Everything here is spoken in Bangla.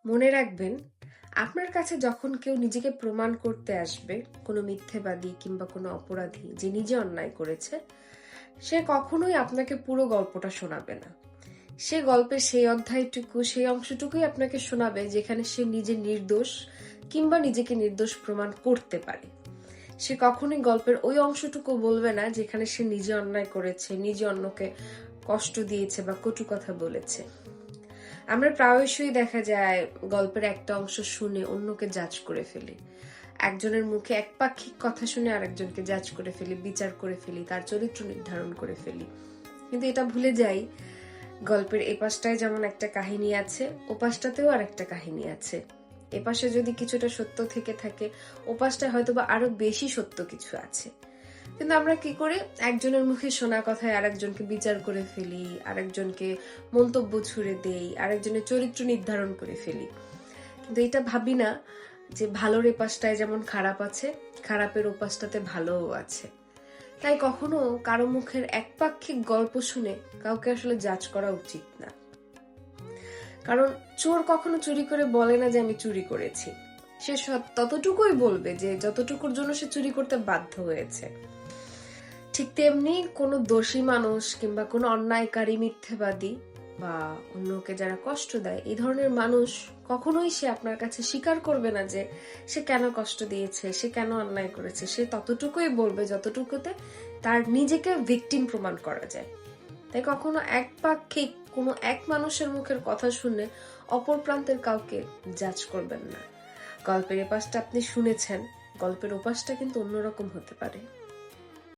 মনে রাখবেন, আপনার কাছে যখন কেউ নিজেকে প্রমাণ করতে আসবে, কোনো মিথ্যেবাদী কিংবা কোনো অপরাধী যে নিজে অন্যায় করেছে, সে কখনোই আপনাকে পুরো গল্পটা শোনাবে না। সে গল্পের সেই অধ্যায়টুকু, সেই অংশটুকুই আপনাকে শোনাবে যেখানে সে নিজে নির্দোষ কিংবা নিজেকে নির্দোষ প্রমাণ করতে পারে। সে কখনোই গল্পের ওই অংশটুকু বলবে না যেখানে সে নিজে অন্যায় করেছে, নিজে অন্যকে কষ্ট দিয়েছে বা কটু কথা বলেছে। আমরা প্রায়শই দেখা যায় গল্পের একটা অংশ শুনে অন্যকে জাজ করে ফেলি। একজনের মুখে একপাক্ষিক কথা শুনে আরেকজনকে জাজ করে ফেলি, বিচার করে ফেলি, তার চরিত্র নির্ধারণ করে ফেলি। কিন্তু এটা ভুলে যাই, গল্পের এপাশটায় যেমন একটা কাহিনী আছে, ওপাশটাতেও আর একটা কাহিনী আছে। এপাশে যদি কিছুটা সত্য থেকে থাকে, ওপাশটায় হয়তোবা আরো বেশি সত্য কিছু আছে। কিন্তু আমরা কি করি, একজনের মুখে শোনা কথায় আরেকজনকে বিচার করে ফেলি, আরেকজনকে মন্তব্য ছুড়ে দেই, আরেকজনের চরিত্র নির্ধারণ করে ফেলি। কিন্তু এটা ভাবি না যে ভালোর এপাশটায় যেমন খারাপ আছে, খারাপের ওপাশটাতে ভালোও আছে। তাই কখনো কারো মুখের একপাক্ষিক গল্প শুনে কাউকে আসলে জাজ করা উচিত না। কারণ চোর কখনো চুরি করে বলে না যে আমি চুরি করেছি। সে ততটুকুই বলবে যে যতটুকুর জন্য সে চুরি করতে বাধ্য হয়েছে। ঠিক তেমনি কোনো দোষী মানুষ কিংবা কোনো অন্যায়কারী, মিথ্যেবাদী বা অন্যকে যারা কষ্ট দেয়, এই ধরনের মানুষ কখনোই সে আপনার কাছে স্বীকার করবে না যে সে কেন কষ্ট দিয়েছে, সে কেন অন্যায় করেছে। সে ততটুকুই বলবে যতটুকুতে তার নিজেকে ভিকটিম প্রমাণ করা যায়। তাই কখনো একপাক্ষিক কোনো এক মানুষের মুখের কথা শুনে অপর প্রান্তের কাউকে জাজ করবেন না। গল্পের এপাশটা আপনি শুনেছেন, গল্পের ওপাশটা কিন্তু অন্যরকম হতে পারে।